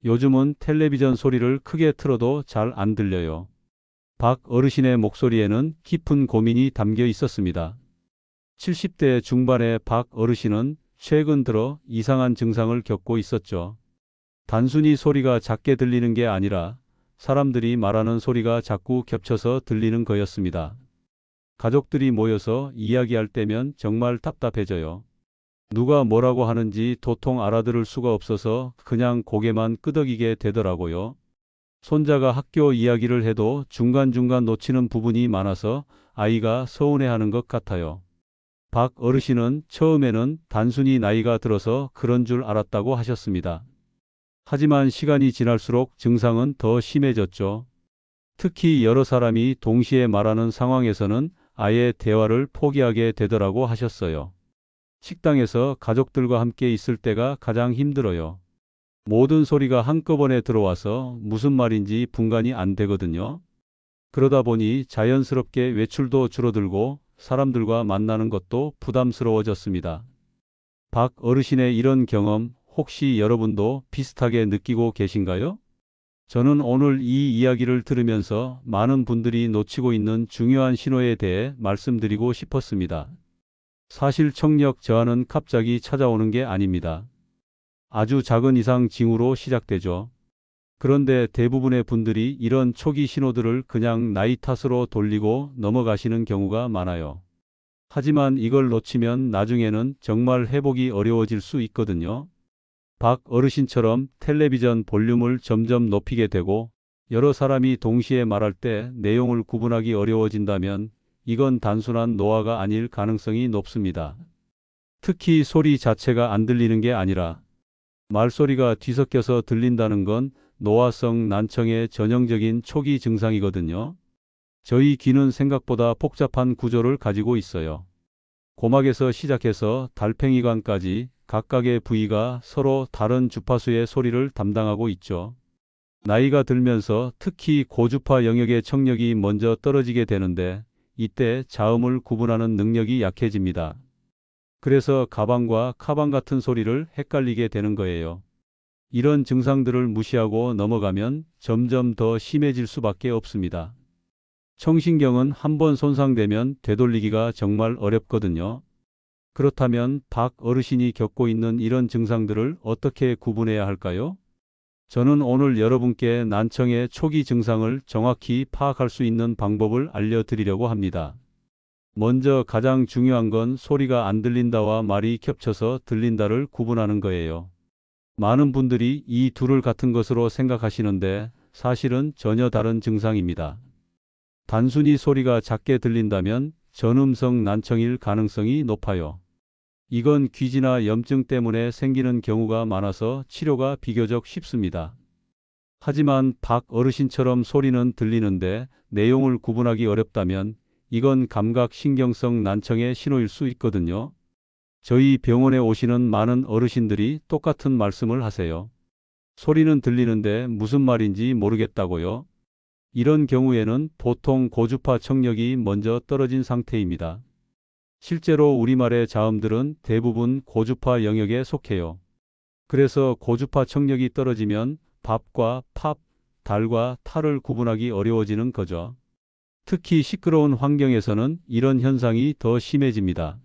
요즘은 텔레비전 소리를 크게 틀어도 잘 안 들려요. 박 어르신의 목소리에는 깊은 고민이 담겨 있었습니다. 70대 중반의 박 어르신은 최근 들어 이상한 증상을 겪고 있었죠. 단순히 소리가 작게 들리는 게 아니라 사람들이 말하는 소리가 자꾸 겹쳐서 들리는 거였습니다. 가족들이 모여서 이야기할 때면 정말 답답해져요. 누가 뭐라고 하는지 도통 알아들을 수가 없어서 그냥 고개만 끄덕이게 되더라고요. 손자가 학교 이야기를 해도 중간중간 놓치는 부분이 많아서 아이가 서운해하는 것 같아요. 박 어르신은 처음에는 단순히 나이가 들어서 그런 줄 알았다고 하셨습니다. 하지만 시간이 지날수록 증상은 더 심해졌죠. 특히 여러 사람이 동시에 말하는 상황에서는 아예 대화를 포기하게 되더라고 하셨어요. 식당에서 가족들과 함께 있을 때가 가장 힘들어요. 모든 소리가 한꺼번에 들어와서 무슨 말인지 분간이 안 되거든요. 그러다 보니 자연스럽게 외출도 줄어들고 사람들과 만나는 것도 부담스러워졌습니다. 박 어르신의 이런 경험 혹시 여러분도 비슷하게 느끼고 계신가요? 저는 오늘 이 이야기를 들으면서 많은 분들이 놓치고 있는 중요한 신호에 대해 말씀드리고 싶었습니다. 사실 청력 저하는 갑자기 찾아오는 게 아닙니다. 아주 작은 이상 징후로 시작되죠. 그런데 대부분의 분들이 이런 초기 신호들을 그냥 나이 탓으로 돌리고 넘어가시는 경우가 많아요. 하지만 이걸 놓치면 나중에는 정말 회복이 어려워질 수 있거든요. 박 어르신처럼 텔레비전 볼륨을 점점 높이게 되고 여러 사람이 동시에 말할 때 내용을 구분하기 어려워진다면 이건 단순한 노화가 아닐 가능성이 높습니다. 특히 소리 자체가 안 들리는 게 아니라 말소리가 뒤섞여서 들린다는 건 노화성 난청의 전형적인 초기 증상이거든요. 저희 귀는 생각보다 복잡한 구조를 가지고 있어요. 고막에서 시작해서 달팽이관까지 각각의 부위가 서로 다른 주파수의 소리를 담당하고 있죠. 나이가 들면서 특히 고주파 영역의 청력이 먼저 떨어지게 되는데 이때 자음을 구분하는 능력이 약해집니다. 그래서 가방과 카방 같은 소리를 헷갈리게 되는 거예요. 이런 증상들을 무시하고 넘어가면 점점 더 심해질 수밖에 없습니다. 청신경은 한번 손상되면 되돌리기가 정말 어렵거든요. 그렇다면 박 어르신이 겪고 있는 이런 증상들을 어떻게 구분해야 할까요? 저는 오늘 여러분께 난청의 초기 증상을 정확히 파악할 수 있는 방법을 알려드리려고 합니다. 먼저 가장 중요한 건 소리가 안 들린다와 말이 겹쳐서 들린다를 구분하는 거예요. 많은 분들이 이 둘을 같은 것으로 생각하시는데 사실은 전혀 다른 증상입니다. 단순히 소리가 작게 들린다면 전음성 난청일 가능성이 높아요. 이건 귀지나 염증 때문에 생기는 경우가 많아서 치료가 비교적 쉽습니다. 하지만 박 어르신처럼 소리는 들리는데 내용을 구분하기 어렵다면 이건 감각신경성 난청의 신호일 수 있거든요. 저희 병원에 오시는 많은 어르신들이 똑같은 말씀을 하세요. 소리는 들리는데 무슨 말인지 모르겠다고요. 이런 경우에는 보통 고주파 청력이 먼저 떨어진 상태입니다. 실제로 우리말의 자음들은 대부분 고주파 영역에 속해요. 그래서 고주파 청력이 떨어지면 밥과 팝, 달과 탈을 구분하기 어려워지는 거죠. 특히 시끄러운 환경에서는 이런 현상이 더 심해집니다.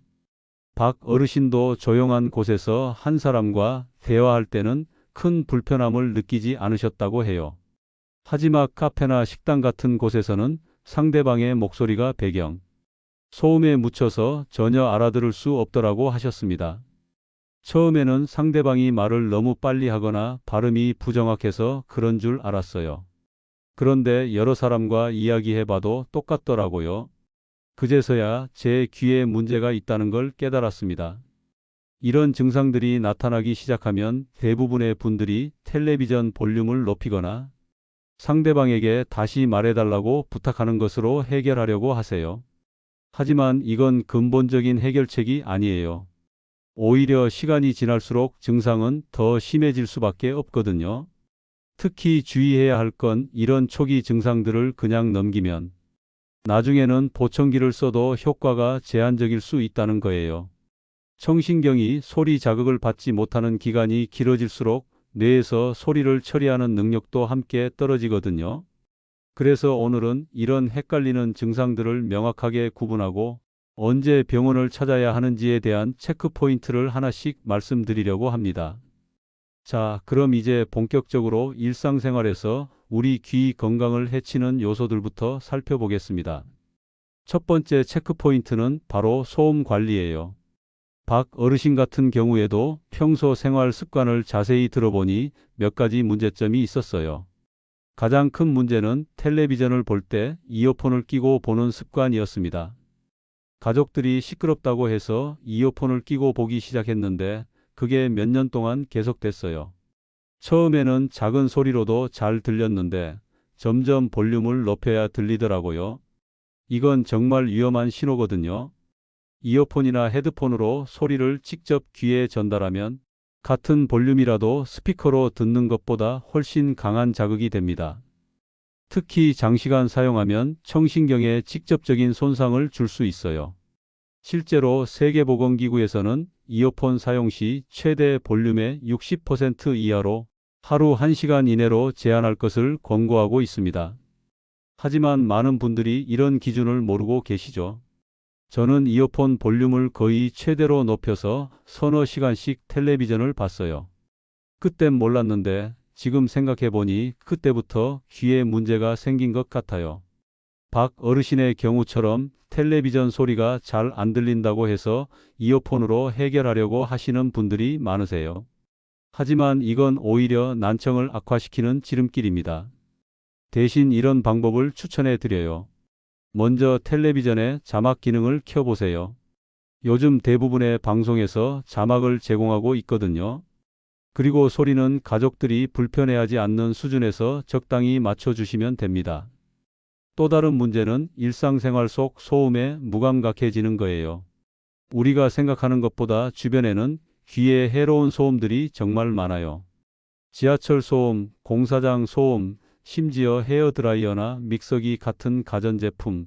박 어르신도 조용한 곳에서 한 사람과 대화할 때는 큰 불편함을 느끼지 않으셨다고 해요. 하지만 카페나 식당 같은 곳에서는 상대방의 목소리가 배경, 소음에 묻혀서 전혀 알아들을 수 없더라고 하셨습니다. 처음에는 상대방이 말을 너무 빨리 하거나 발음이 부정확해서 그런 줄 알았어요. 그런데 여러 사람과 이야기해봐도 똑같더라고요. 그제서야 제 귀에 문제가 있다는 걸 깨달았습니다. 이런 증상들이 나타나기 시작하면 대부분의 분들이 텔레비전 볼륨을 높이거나 상대방에게 다시 말해달라고 부탁하는 것으로 해결하려고 하세요. 하지만 이건 근본적인 해결책이 아니에요. 오히려 시간이 지날수록 증상은 더 심해질 수밖에 없거든요. 특히 주의해야 할 건 이런 초기 증상들을 그냥 넘기면 나중에는 보청기를 써도 효과가 제한적일 수 있다는 거예요. 청신경이 소리 자극을 받지 못하는 기간이 길어질수록 뇌에서 소리를 처리하는 능력도 함께 떨어지거든요. 그래서 오늘은 이런 헷갈리는 증상들을 명확하게 구분하고 언제 병원을 찾아야 하는지에 대한 체크 포인트를 하나씩 말씀드리려고 합니다. 자, 그럼 이제 본격적으로 일상생활에서 우리 귀 건강을 해치는 요소들부터 살펴보겠습니다. 첫 번째 체크 포인트는 바로 소음 관리예요. 박 어르신 같은 경우에도 평소 생활 습관을 자세히 들어보니 몇 가지 문제점이 있었어요. 가장 큰 문제는 텔레비전을 볼 때 이어폰을 끼고 보는 습관이었습니다. 가족들이 시끄럽다고 해서 이어폰을 끼고 보기 시작했는데 그게 몇 년 동안 계속됐어요. 처음에는 작은 소리로도 잘 들렸는데 점점 볼륨을 높여야 들리더라고요. 이건 정말 위험한 신호거든요. 이어폰이나 헤드폰으로 소리를 직접 귀에 전달하면 같은 볼륨이라도 스피커로 듣는 것보다 훨씬 강한 자극이 됩니다. 특히 장시간 사용하면 청신경에 직접적인 손상을 줄 수 있어요. 실제로 세계보건기구에서는 이어폰 사용 시 최대 볼륨의 60% 이하로 하루 1시간 이내로 제한할 것을 권고하고 있습니다. 하지만 많은 분들이 이런 기준을 모르고 계시죠. 저는 이어폰 볼륨을 거의 최대로 높여서 서너 시간씩 텔레비전을 봤어요. 그땐 몰랐는데 지금 생각해보니 그때부터 귀에 문제가 생긴 것 같아요. 박 어르신의 경우처럼 텔레비전 소리가 잘 안 들린다고 해서 이어폰으로 해결하려고 하시는 분들이 많으세요. 하지만 이건 오히려 난청을 악화시키는 지름길입니다. 대신 이런 방법을 추천해 드려요. 먼저 텔레비전의 자막 기능을 켜보세요. 요즘 대부분의 방송에서 자막을 제공하고 있거든요. 그리고 소리는 가족들이 불편해하지 않는 수준에서 적당히 맞춰주시면 됩니다. 또 다른 문제는 일상생활 속 소음에 무감각해지는 거예요. 우리가 생각하는 것보다 주변에는 귀에 해로운 소음들이 정말 많아요. 지하철 소음, 공사장 소음, 심지어 헤어드라이어나 믹서기 같은 가전제품.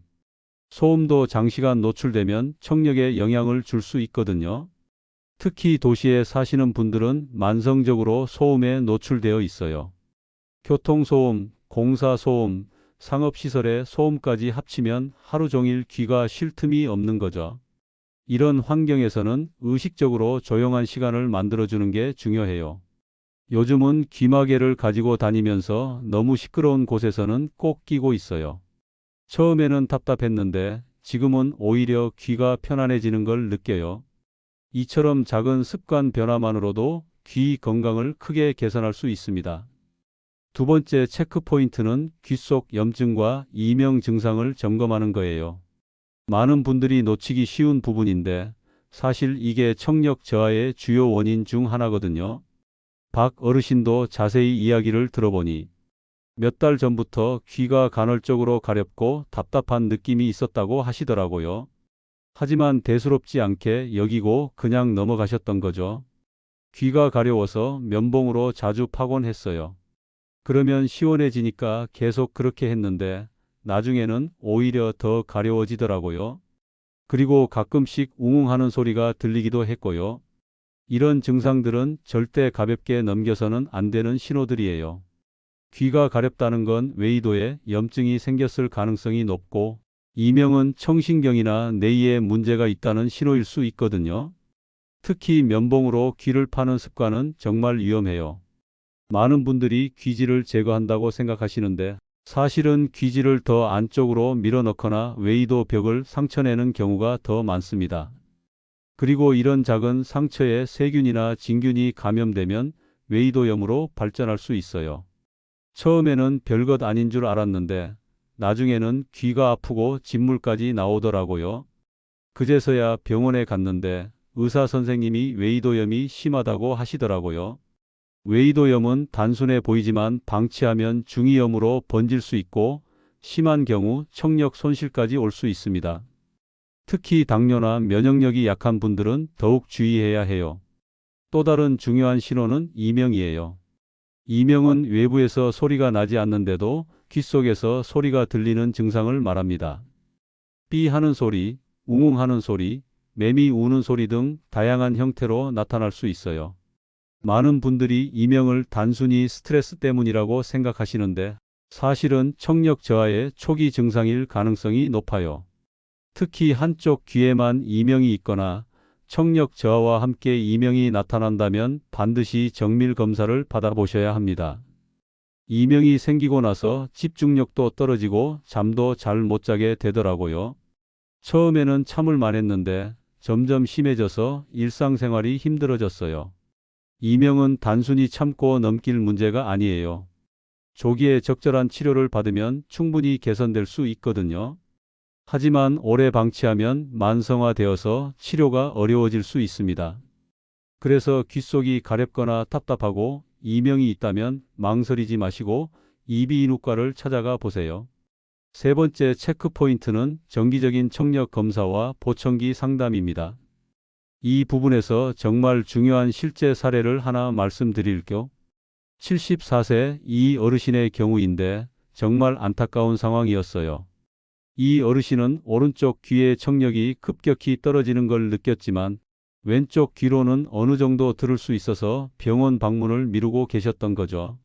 소음도 장시간 노출되면 청력에 영향을 줄 수 있거든요. 특히 도시에 사시는 분들은 만성적으로 소음에 노출되어 있어요. 교통소음, 공사소음, 상업시설의 소음까지 합치면 하루 종일 귀가 쉴 틈이 없는 거죠. 이런 환경에서는 의식적으로 조용한 시간을 만들어주는 게 중요해요. 요즘은 귀마개를 가지고 다니면서 너무 시끄러운 곳에서는 꼭 끼고 있어요. 처음에는 답답했는데 지금은 오히려 귀가 편안해지는 걸 느껴요. 이처럼 작은 습관 변화만으로도 귀 건강을 크게 개선할 수 있습니다. 두 번째 체크 포인트는 귀 속 염증과 이명 증상을 점검하는 거예요. 많은 분들이 놓치기 쉬운 부분인데 사실 이게 청력 저하의 주요 원인 중 하나거든요. 박 어르신도 자세히 이야기를 들어보니 몇 달 전부터 귀가 간헐적으로 가렵고 답답한 느낌이 있었다고 하시더라고요. 하지만 대수롭지 않게 여기고 그냥 넘어가셨던 거죠. 귀가 가려워서 면봉으로 자주 파곤 했어요. 그러면 시원해지니까 계속 그렇게 했는데 나중에는 오히려 더 가려워지더라고요. 그리고 가끔씩 웅웅하는 소리가 들리기도 했고요. 이런 증상들은 절대 가볍게 넘겨서는 안 되는 신호들이에요. 귀가 가렵다는 건 외이도에 염증이 생겼을 가능성이 높고 이명은 청신경이나 뇌에 문제가 있다는 신호일 수 있거든요. 특히 면봉으로 귀를 파는 습관은 정말 위험해요. 많은 분들이 귀지를 제거한다고 생각하시는데 사실은 귀지를 더 안쪽으로 밀어넣거나 외이도 벽을 상처내는 경우가 더 많습니다. 그리고 이런 작은 상처에 세균이나 진균이 감염되면 외이도염으로 발전할 수 있어요. 처음에는 별것 아닌 줄 알았는데 나중에는 귀가 아프고 진물까지 나오더라고요. 그제서야 병원에 갔는데 의사 선생님이 외이도염이 심하다고 하시더라고요. 외이도염은 단순해 보이지만 방치하면 중이염으로 번질 수 있고 심한 경우 청력 손실까지 올 수 있습니다. 특히 당뇨나 면역력이 약한 분들은 더욱 주의해야 해요. 또 다른 중요한 신호는 이명이에요. 이명은 외부에서 소리가 나지 않는데도 귀 속에서 소리가 들리는 증상을 말합니다. 삐 하는 소리, 웅웅 하는 소리, 매미 우는 소리 등 다양한 형태로 나타날 수 있어요. 많은 분들이 이명을 단순히 스트레스 때문이라고 생각하시는데 사실은 청력 저하의 초기 증상일 가능성이 높아요. 특히 한쪽 귀에만 이명이 있거나 청력 저하와 함께 이명이 나타난다면 반드시 정밀 검사를 받아보셔야 합니다. 이명이 생기고 나서 집중력도 떨어지고 잠도 잘 못 자게 되더라고요. 처음에는 참을 만했는데 점점 심해져서 일상생활이 힘들어졌어요. 이명은 단순히 참고 넘길 문제가 아니에요. 조기에 적절한 치료를 받으면 충분히 개선될 수 있거든요. 하지만 오래 방치하면 만성화되어서 치료가 어려워질 수 있습니다. 그래서 귓속이 가렵거나 답답하고 이명이 있다면 망설이지 마시고 이비인후과를 찾아가 보세요. 세 번째 체크 포인트는 정기적인 청력 검사와 보청기 상담입니다. 이 부분에서 정말 중요한 실제 사례를 하나 말씀드릴게요. 74세 이 어르신의 경우인데 정말 안타까운 상황이었어요. 이 어르신은 오른쪽 귀의 청력이 급격히 떨어지는 걸 느꼈지만 왼쪽 귀로는 어느 정도 들을 수 있어서 병원 방문을 미루고 계셨던 거죠.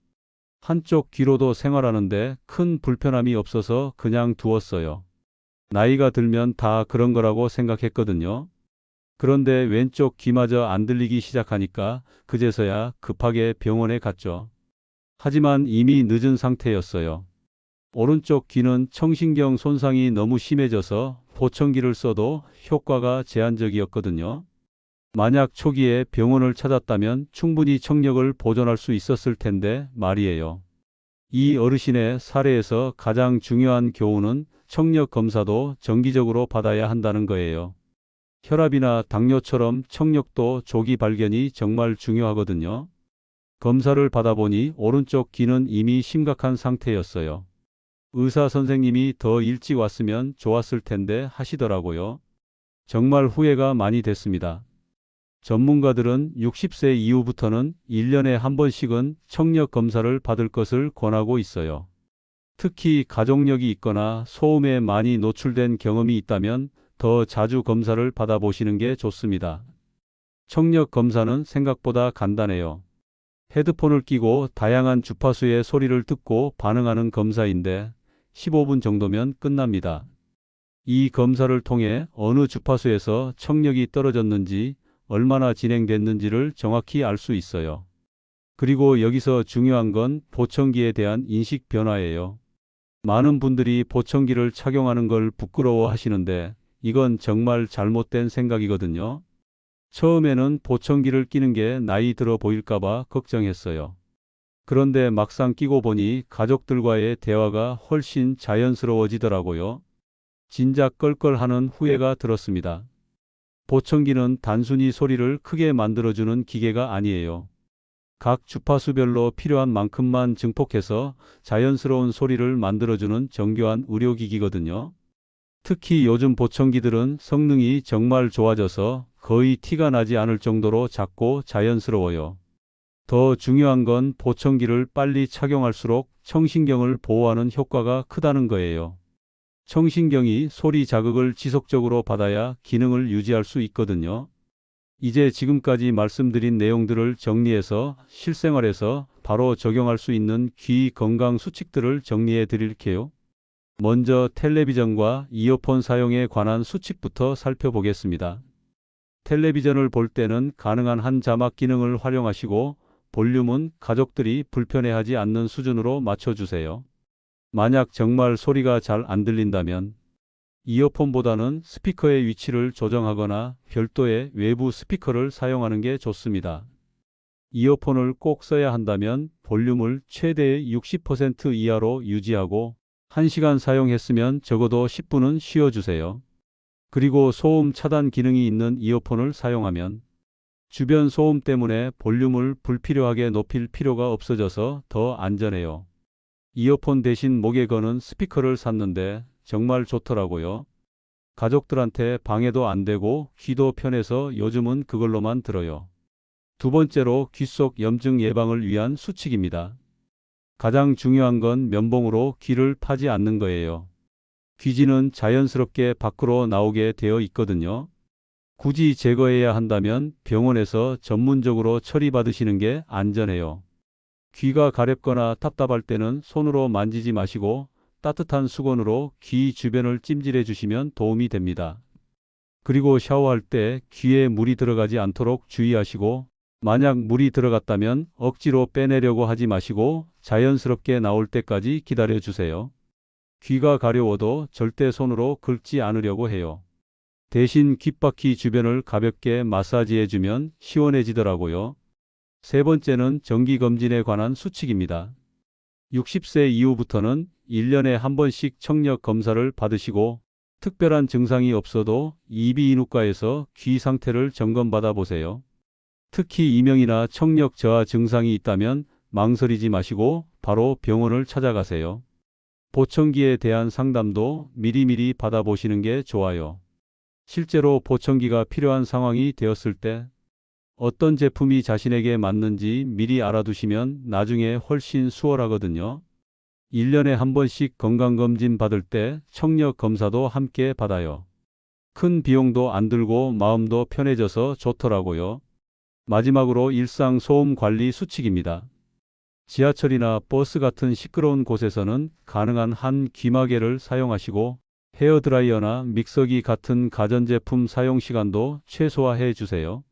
한쪽 귀로도 생활하는데 큰 불편함이 없어서 그냥 두었어요. 나이가 들면 다 그런 거라고 생각했거든요. 그런데 왼쪽 귀마저 안 들리기 시작하니까 그제서야 급하게 병원에 갔죠. 하지만 이미 늦은 상태였어요. 오른쪽 귀는 청신경 손상이 너무 심해져서 보청기를 써도 효과가 제한적이었거든요. 만약 초기에 병원을 찾았다면 충분히 청력을 보존할 수 있었을 텐데 말이에요. 이 어르신의 사례에서 가장 중요한 교훈은 청력 검사도 정기적으로 받아야 한다는 거예요. 혈압이나 당뇨처럼 청력도 조기 발견이 정말 중요하거든요. 검사를 받아보니 오른쪽 귀는 이미 심각한 상태였어요. 의사 선생님이 더 일찍 왔으면 좋았을 텐데 하시더라고요. 정말 후회가 많이 됐습니다. 전문가들은 60세 이후부터는 1년에 한 번씩은 청력 검사를 받을 것을 권하고 있어요. 특히 가족력이 있거나 소음에 많이 노출된 경험이 있다면 더 자주 검사를 받아보시는 게 좋습니다. 청력 검사는 생각보다 간단해요. 헤드폰을 끼고 다양한 주파수의 소리를 듣고 반응하는 검사인데 15분 정도면 끝납니다. 이 검사를 통해 어느 주파수에서 청력이 떨어졌는지 얼마나 진행됐는지를 정확히 알 수 있어요. 그리고 여기서 중요한 건 보청기에 대한 인식 변화예요. 많은 분들이 보청기를 착용하는 걸 부끄러워 하시는데 이건 정말 잘못된 생각이거든요. 처음에는 보청기를 끼는 게 나이 들어 보일까봐 걱정했어요. 그런데 막상 끼고 보니 가족들과의 대화가 훨씬 자연스러워지더라고요. 진작 껄껄하는 후회가 들었습니다. 보청기는 단순히 소리를 크게 만들어주는 기계가 아니에요. 각 주파수별로 필요한 만큼만 증폭해서 자연스러운 소리를 만들어주는 정교한 의료기기거든요. 특히 요즘 보청기들은 성능이 정말 좋아져서 거의 티가 나지 않을 정도로 작고 자연스러워요. 더 중요한 건 보청기를 빨리 착용할수록 청신경을 보호하는 효과가 크다는 거예요. 청신경이 소리 자극을 지속적으로 받아야 기능을 유지할 수 있거든요. 이제 지금까지 말씀드린 내용들을 정리해서 실생활에서 바로 적용할 수 있는 귀 건강 수칙들을 정리해 드릴게요. 먼저 텔레비전과 이어폰 사용에 관한 수칙부터 살펴보겠습니다. 텔레비전을 볼 때는 가능한 한 자막 기능을 활용하시고 볼륨은 가족들이 불편해하지 않는 수준으로 맞춰주세요. 만약 정말 소리가 잘 안 들린다면 이어폰보다는 스피커의 위치를 조정하거나 별도의 외부 스피커를 사용하는 게 좋습니다. 이어폰을 꼭 써야 한다면 볼륨을 최대 60% 이하로 유지하고 1시간 사용했으면 적어도 10분은 쉬어주세요. 그리고 소음 차단 기능이 있는 이어폰을 사용하면 주변 소음 때문에 볼륨을 불필요하게 높일 필요가 없어져서 더 안전해요. 이어폰 대신 목에 거는 스피커를 샀는데 정말 좋더라고요. 가족들한테 방해도 안 되고 귀도 편해서 요즘은 그걸로만 들어요. 두 번째로 귓속 염증 예방을 위한 수칙입니다. 가장 중요한 건 면봉으로 귀를 파지 않는 거예요. 귀지는 자연스럽게 밖으로 나오게 되어 있거든요. 굳이 제거해야 한다면 병원에서 전문적으로 처리받으시는 게 안전해요. 귀가 가렵거나 답답할 때는 손으로 만지지 마시고 따뜻한 수건으로 귀 주변을 찜질해 주시면 도움이 됩니다. 그리고 샤워할 때 귀에 물이 들어가지 않도록 주의하시고, 만약 물이 들어갔다면 억지로 빼내려고 하지 마시고 자연스럽게 나올 때까지 기다려 주세요. 귀가 가려워도 절대 손으로 긁지 않으려고 해요. 대신 귓바퀴 주변을 가볍게 마사지해 주면 시원해지더라고요. 세 번째는 정기검진에 관한 수칙입니다. 60세 이후부터는 1년에 한 번씩 청력 검사를 받으시고, 특별한 증상이 없어도 이비인후과에서 귀 상태를 점검받아 보세요. 특히 이명이나 청력 저하 증상이 있다면 망설이지 마시고 바로 병원을 찾아가세요. 보청기에 대한 상담도 미리미리 받아보시는 게 좋아요. 실제로 보청기가 필요한 상황이 되었을 때 어떤 제품이 자신에게 맞는지 미리 알아두시면 나중에 훨씬 수월하거든요. 1년에 한 번씩 건강검진 받을 때 청력 검사도 함께 받아요. 큰 비용도 안 들고 마음도 편해져서 좋더라고요. 마지막으로 일상 소음 관리 수칙입니다. 지하철이나 버스 같은 시끄러운 곳에서는 가능한 한 귀마개를 사용하시고, 헤어드라이어나 믹서기 같은 가전제품 사용 시간도 최소화해 주세요.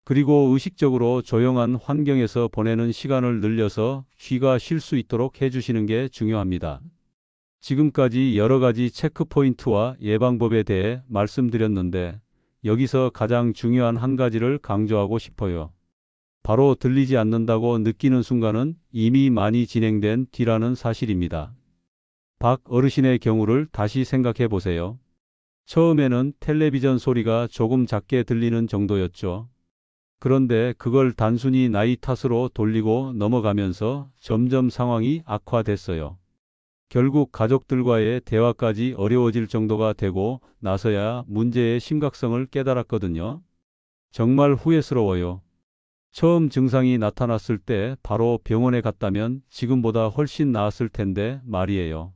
그리고 의식적으로 조용한 환경에서 보내는 시간을 늘려서 귀가 쉴 수 있도록 해주시는 게 중요합니다. 지금까지 여러 가지 체크포인트와 예방법에 대해 말씀드렸는데, 여기서 가장 중요한 한 가지를 강조하고 싶어요. 바로 들리지 않는다고 느끼는 순간은 이미 많이 진행된 뒤라는 사실입니다. 박 어르신의 경우를 다시 생각해 보세요. 처음에는 텔레비전 소리가 조금 작게 들리는 정도였죠. 그런데 그걸 단순히 나이 탓으로 돌리고 넘어가면서 점점 상황이 악화됐어요. 결국 가족들과의 대화까지 어려워질 정도가 되고 나서야 문제의 심각성을 깨달았거든요. 정말 후회스러워요. 처음 증상이 나타났을 때 바로 병원에 갔다면 지금보다 훨씬 나았을 텐데 말이에요.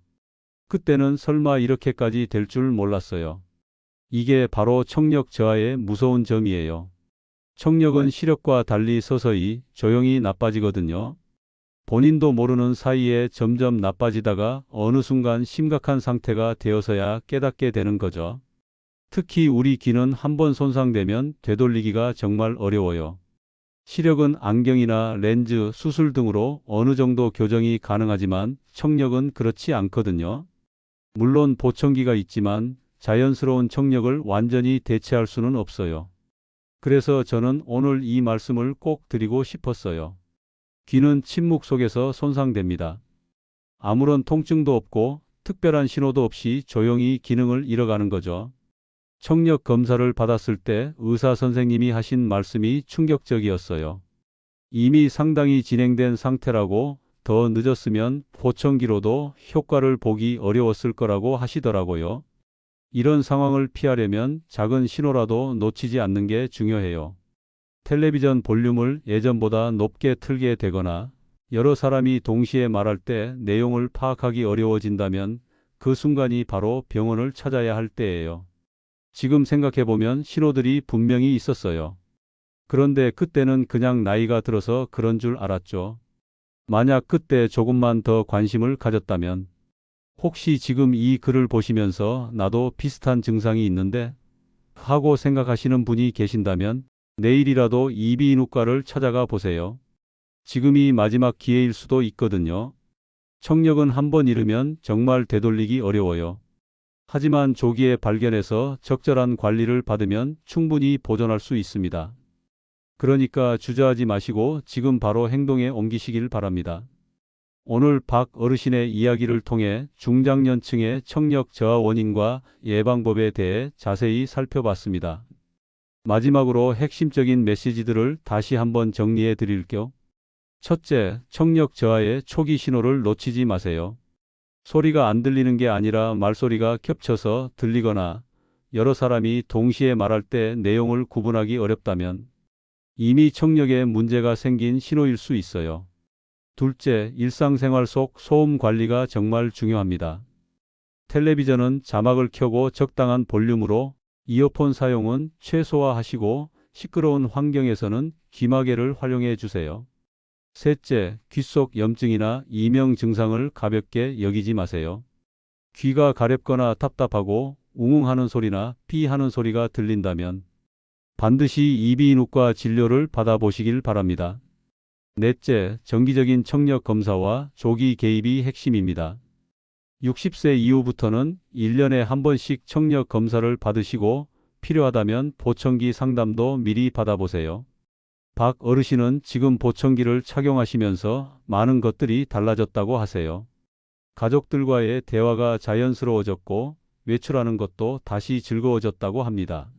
그때는 설마 이렇게까지 될 줄 몰랐어요. 이게 바로 청력 저하의 무서운 점이에요. 청력은 시력과 달리 서서히 조용히 나빠지거든요. 본인도 모르는 사이에 점점 나빠지다가 어느 순간 심각한 상태가 되어서야 깨닫게 되는 거죠. 특히 우리 귀는 한번 손상되면 되돌리기가 정말 어려워요. 시력은 안경이나 렌즈, 수술 등으로 어느 정도 교정이 가능하지만 청력은 그렇지 않거든요. 물론 보청기가 있지만 자연스러운 청력을 완전히 대체할 수는 없어요. 그래서 저는 오늘 이 말씀을 꼭 드리고 싶었어요. 귀는 침묵 속에서 손상됩니다. 아무런 통증도 없고 특별한 신호도 없이 조용히 기능을 잃어가는 거죠. 청력 검사를 받았을 때 의사 선생님이 하신 말씀이 충격적이었어요. 이미 상당히 진행된 상태라고, 더 늦었으면 보청기로도 효과를 보기 어려웠을 거라고 하시더라고요. 이런 상황을 피하려면 작은 신호라도 놓치지 않는 게 중요해요. 텔레비전 볼륨을 예전보다 높게 틀게 되거나 여러 사람이 동시에 말할 때 내용을 파악하기 어려워진다면 그 순간이 바로 병원을 찾아야 할 때예요. 지금 생각해보면 신호들이 분명히 있었어요. 그런데 그때는 그냥 나이가 들어서 그런 줄 알았죠. 만약 그때 조금만 더 관심을 가졌다면, 혹시 지금 이 글을 보시면서 나도 비슷한 증상이 있는데 하고 생각하시는 분이 계신다면 내일이라도 이비인후과를 찾아가 보세요. 지금이 마지막 기회일 수도 있거든요. 청력은 한 번 잃으면 정말 되돌리기 어려워요. 하지만 조기에 발견해서 적절한 관리를 받으면 충분히 보존할 수 있습니다. 그러니까 주저하지 마시고 지금 바로 행동에 옮기시길 바랍니다. 오늘 박 어르신의 이야기를 통해 중장년층의 청력 저하 원인과 예방법에 대해 자세히 살펴봤습니다. 마지막으로 핵심적인 메시지들을 다시 한번 정리해 드릴게요. 첫째, 청력 저하의 초기 신호를 놓치지 마세요. 소리가 안 들리는 게 아니라 말소리가 겹쳐서 들리거나 여러 사람이 동시에 말할 때 내용을 구분하기 어렵다면 이미 청력에 문제가 생긴 신호일 수 있어요. 둘째, 일상생활 속 소음 관리가 정말 중요합니다. 텔레비전은 자막을 켜고 적당한 볼륨으로, 이어폰 사용은 최소화하시고 시끄러운 환경에서는 귀마개를 활용해 주세요. 셋째, 귀 속 염증이나 이명 증상을 가볍게 여기지 마세요. 귀가 가렵거나 답답하고 웅웅하는 소리나 피하는 소리가 들린다면 반드시 이비인후과 진료를 받아보시길 바랍니다. 넷째, 정기적인 청력 검사와 조기 개입이 핵심입니다. 60세 이후부터는 1년에 한 번씩 청력 검사를 받으시고 필요하다면 보청기 상담도 미리 받아보세요. 박 어르신은 지금 보청기를 착용하시면서 많은 것들이 달라졌다고 하세요. 가족들과의 대화가 자연스러워졌고 외출하는 것도 다시 즐거워졌다고 합니다.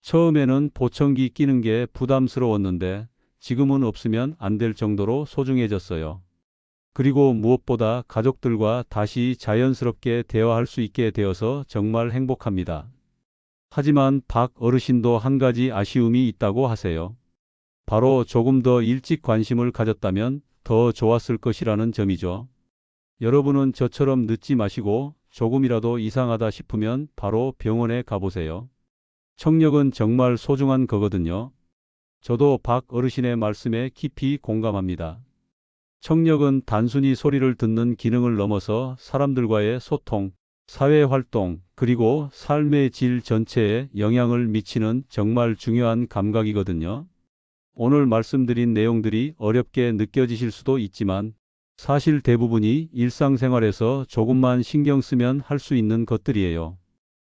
처음에는 보청기 끼는 게 부담스러웠는데 지금은 없으면 안 될 정도로 소중해졌어요. 그리고 무엇보다 가족들과 다시 자연스럽게 대화할 수 있게 되어서 정말 행복합니다. 하지만 박 어르신도 한 가지 아쉬움이 있다고 하세요. 바로 조금 더 일찍 관심을 가졌다면 더 좋았을 것이라는 점이죠. 여러분은 저처럼 늦지 마시고 조금이라도 이상하다 싶으면 바로 병원에 가보세요. 청력은 정말 소중한 거거든요. 저도 박 어르신의 말씀에 깊이 공감합니다. 청력은 단순히 소리를 듣는 기능을 넘어서 사람들과의 소통, 사회활동, 그리고 삶의 질 전체에 영향을 미치는 정말 중요한 감각이거든요. 오늘 말씀드린 내용들이 어렵게 느껴지실 수도 있지만 사실 대부분이 일상생활에서 조금만 신경 쓰면 할 수 있는 것들이에요.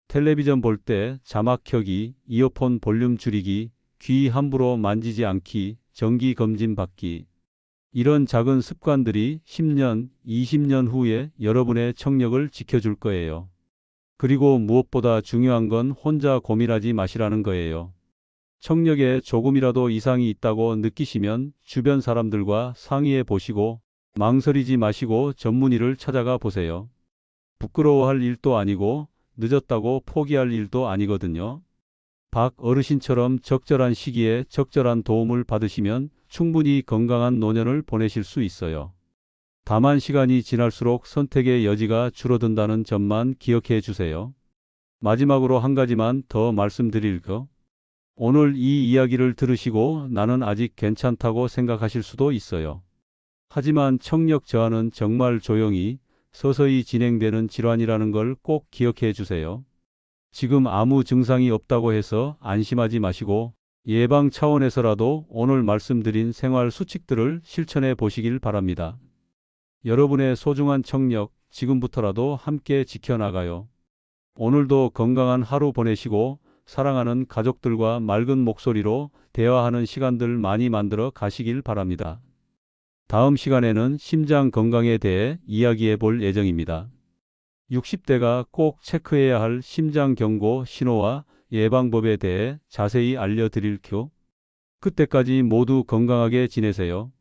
텔레비전 볼 때 자막 켜기, 이어폰 볼륨 줄이기, 귀 함부로 만지지 않기, 정기 검진 받기. 이런 작은 습관들이 10년, 20년 후에 여러분의 청력을 지켜줄 거예요. 그리고 무엇보다 중요한 건 혼자 고민하지 마시라는 거예요. 청력에 조금이라도 이상이 있다고 느끼시면 주변 사람들과 상의해 보시고 망설이지 마시고 전문의를 찾아가 보세요. 부끄러워할 일도 아니고 늦었다고 포기할 일도 아니거든요. 박 어르신처럼 적절한 시기에 적절한 도움을 받으시면 충분히 건강한 노년을 보내실 수 있어요. 다만 시간이 지날수록 선택의 여지가 줄어든다는 점만 기억해 주세요. 마지막으로 한 가지만 더 말씀드릴 거. 오늘 이 이야기를 들으시고 나는 아직 괜찮다고 생각하실 수도 있어요. 하지만 청력 저하는 정말 조용히 서서히 진행되는 질환이라는 걸 꼭 기억해 주세요. 지금 아무 증상이 없다고 해서 안심하지 마시고 예방 차원에서라도 오늘 말씀드린 생활 수칙들을 실천해 보시길 바랍니다. 여러분의 소중한 청력 지금부터라도 함께 지켜나가요. 오늘도 건강한 하루 보내시고 사랑하는 가족들과 맑은 목소리로 대화하는 시간들 많이 만들어 가시길 바랍니다. 다음 시간에는 심장 건강에 대해 이야기해 볼 예정입니다. 60대가 꼭 체크해야 할 심장 경고 신호와 예방법에 대해 자세히 알려드릴 큐. 그때까지 모두 건강하게 지내세요.